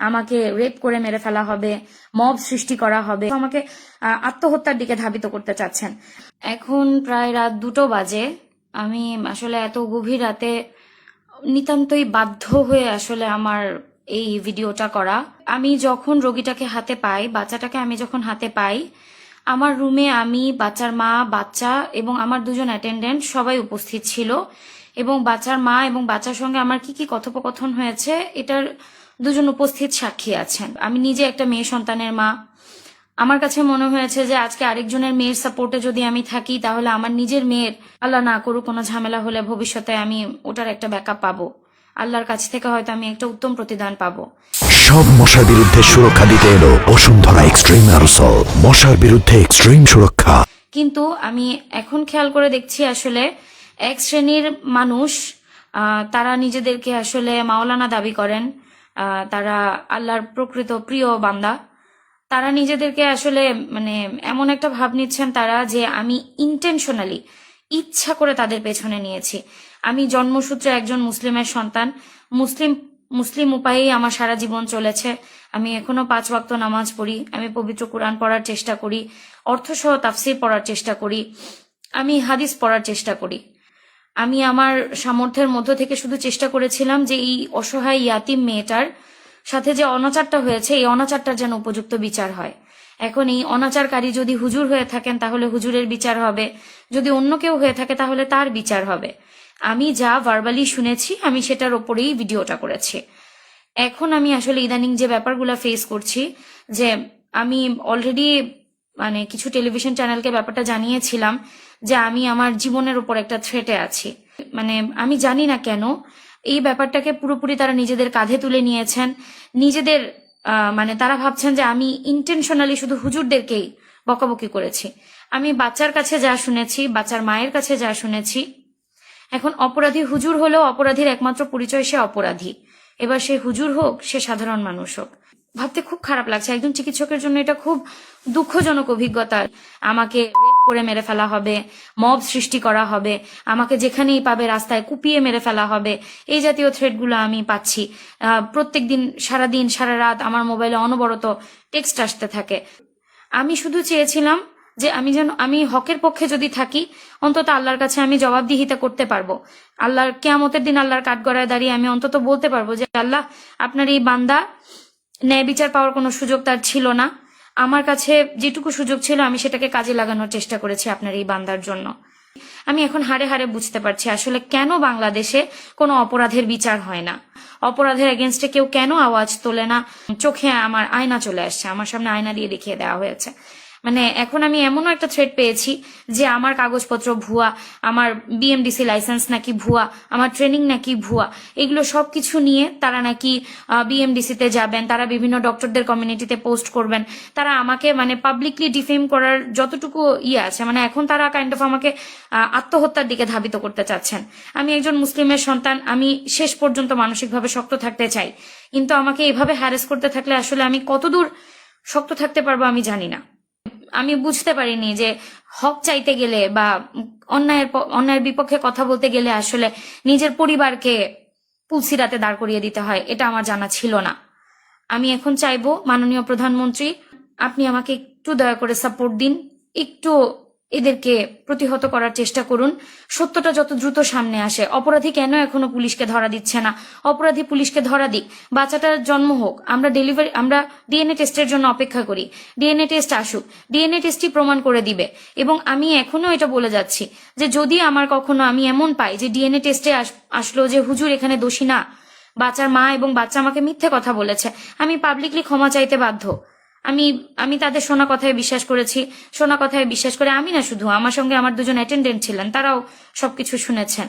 আমাকে রেপ করে মেরে ফেলা হবে, মব সৃষ্টি করা হবে, আমাকে আত্মহত্যার দিকে ধাবিত করতে চাচ্ছেন। এখন প্রায় রাত 2টো বাজে। আমি আসলে এত গভীর রাতে নিতান্তই বাধ্য হয়ে আসলে আমার এই ভিডিওটা করা। আমি যখন রোগীটাকে হাতে পাই, বাচ্চাটাকে আমি যখন হাতে পাই, আমার রুমে আমি, বাচ্চার মা, বাচ্চা এবং আমার 2জন অ্যাটেন্ডেন্ট সবাই উপস্থিত ছিল, এবং বাচ্চার মা এবং বাচ্চার সঙ্গে আমার কি কি কথোপকথন হয়েছে এটার 2জন উপস্থিত সাক্ষী আছেন। আমি নিজে একটা মেয়ে সন্তানের মা। আমার কাছে মনে হয়েছে যে আজকে আরেকজনের মেয়ের সাপোর্টে যদি আমি থাকি, তাহলে আমার নিজের মেয়ের, আল্লাহ না করুক, কোনো ঝামেলা হলে ভবিষ্যতে আমি ওটার একটা ব্যাকআপ পাবো। আল্লাহর কাছ থেকে হয়তো আমি একটা উত্তম প্রতিদান পাবো। সব মশার বিরুদ্ধে সুরক্ষা দিতে এলো বসুন্ধরা এক্সট্রিম অ্যারোসল, মশার বিরুদ্ধে এক্সট্রিম সুরক্ষা। কিন্তু আমি এখন খেয়াল করে দেখছি আসলে এক শ্রেণীর মানুষ, তারা নিজেদেরকে আসলে মাওলানা দাবি করেন, তারা আল্লাহর প্রকৃত প্রিয় বান্দা। তারা নিজেদেরকে আসলে মানে এমন একটা ভাব নিচ্ছেন তারা, যে আমি ইন্টেনশনালি, ইচ্ছা করে তাদের পেছনে নিয়েছি। আমি জন্মসূত্রে একজন মুসলিমের সন্তান, মুসলিম উপায়েই আমার সারা জীবন চলেছে। আমি এখনো 5 ওয়াক্ত নামাজ পড়ি, আমি পবিত্র কোরআন পড়ার চেষ্টা করি, অর্থসহ তাফসির পড়ার চেষ্টা করি, আমি হাদিস পড়ার চেষ্টা করি। আমি আমার সামর্থ্যের মধ্য থেকে শুধু চেষ্টা করেছিলাম যে এই অসহায় ইয়াতিম মেয়েটার সাথে যে অনাচারটা হয়েছে, এই অনাচারটার যেন উপযুক্ত বিচার হয়। এখন এই অনাচারকারী যদি হুজুর হয়ে থাকেন, তাহলে হুজুরের বিচার হবে, যদি অন্য কেউ হয়ে থাকে তাহলে তার বিচার হবে। আমি যা ভার্বালি শুনেছি, আমি সেটার ওপরেই ভিডিওটা করেছি। এখন আমি আসলে ইদানিং যে ব্যাপারগুলো ফেস করছি, যে আমি অলরেডি মানে কিছু টেলিভিশন চ্যানেলকে ব্যাপারটা জানিয়েছিলাম যে আমি আমার জীবনের উপর একটা থ্রেটে আছি। মানে আমি জানি না কেন এই ব্যাপারটাকে পুরোপুরি তারা নিজেদের কাঁধে তুলে নিয়েছেন। নিজেদের মানে তারা ভাবছেন যে আমি ইন্টেনশনালি শুধু হুজুরদেরকেই বকাবকি করেছি। আমি বাচ্চার কাছে যা শুনেছি, বাচ্চার মায়ের কাছে যা শুনেছি, এখন অপরাধী হুজুর হলেও অপরাধীর একমাত্র পরিচয় সে অপরাধী। এবার সে হুজুর হোক, সে সাধারণ মানুষ হোক। ভাবতে খুব খারাপ লাগছে, একজন চিকিৎসকের জন্য এটা খুব দুঃখজনক অভিজ্ঞতা। আমাকে রেপ করে মেরে ফেলা হবে, মব সৃষ্টি করা হবে, আমাকে যেখানেই পাবে রাস্তায় কুপিয়ে মেরে ফেলা হবে, এই জাতীয় থ্রেটগুলো আমি পাচ্ছি। প্রত্যেকদিন, সারাদিন, সারা রাত আমার মোবাইলে অনবরত টেক্সট আসতে থাকে। আমি শুধু চেয়েছিলাম যে আমি হকের পক্ষে যদি থাকি, অন্তত আল্লাহর কাছে আমি জবাবদিহিতা করতে পারবো। আল্লাহর কিয়ামতের দিন আল্লাহর কাঠগড়ায় দাঁড়িয়ে আমি অন্তত বলতে পারবো যে আল্লাহ, আপনার এই বান্দা ন্যায় বিচার পাওয়ার কোনো সুযোগ তার ছিল না, আমার কাছে যেটুকু সুযোগ ছিল আমি সেটাকে কাজে লাগানোর চেষ্টা করেছি আপনার এই বান্দার জন্য। আমি এখন হাড়ে হাড়ে বুঝতে পারছি আসলে কেন বাংলাদেশে কোনো অপরাধের বিচার হয় না, অপরাধের এগেনস্টে কেউ কেন আওয়াজ তোলে না। চোখে আমার আয়না চলে আসছে, আমার সামনে আয়না দিয়ে দেখিয়ে দেওয়া হয়েছে। মানে এখন আমি এমনও একটা থ্রেট পেয়েছি যে আমার কাগজপত্র ভুয়া, আমার বিএমডিসি লাইসেন্স নাকি ভুয়া, আমার ট্রেনিং নাকি ভুয়া, এগুলো সবকিছু নিয়ে তারা নাকি বিএমডিসিতে যাবেন, তারা বিভিন্ন ডক্টরদের কমিউনিটিতে পোস্ট করবেন, তারা আমাকে মানে পাবলিকলি ডিফেম করার যতটুকু আছে, মানে এখন তারা কাইন্ড অফ আমাকে আত্মহত্যার দিকে ধাবিত করতে চাচ্ছেন। আমি একজন মুসলিমের সন্তান, আমি শেষ পর্যন্ত মানসিকভাবে শক্ত থাকতে চাই, কিন্তু আমাকে এভাবে হ্যারাস করতে থাকলে আসলে আমি কতদূর শক্ত থাকতে পারবো আমি জানি না। আমি বুঝতে পারিনি যে হক চাইতে গেলে বা অন্যায়ের বিপক্ষে কথা বলতে গেলে আসলে নিজের পরিবারকে পুলসিরাতে দাঁড় করিয়ে দিতে হয়, এটা আমার জানা ছিল না। আমি এখন চাইবো মাননীয় প্রধানমন্ত্রী, আপনি আমাকে একটু দয়া করে সাপোর্ট দিন, একটু এদেরকে প্রতিহত করার চেষ্টা করুন, সত্যটা যত দ্রুত সামনে আসে। অপরাধী কেন এখনো পুলিশকে ধরা দিচ্ছে না? অপরাধী পুলিশকে ধরা দিক, বাচ্চাটার জন্ম হোক, আমরা ডিএনএ টেস্টের জন্য অপেক্ষা করি, ডিএনএ টেস্ট আসুক, ডিএনএ টেস্টই প্রমাণ করে দিবে। এবং আমি এখনো এটা বলে যাচ্ছি যে যদি আমার কখনো আমি এমন পাই যে ডিএনএ টেস্টে আসলো যে হুজুর এখানে দোষী না, বাচ্চার মা এবং বাচ্চা আমাকে মিথ্যে কথা বলেছে, আমি পাবলিকলি ক্ষমা চাইতে বাধ্য। আমি তাদের শোনা কথায় বিশ্বাস করেছি, শোনা কথায় বিশ্বাস করে আমি না, শুধু আমার সঙ্গে আমার 2জন অ্যাটেন্ডেন্ট ছিলেন, তারাও সবকিছু শুনেছেন।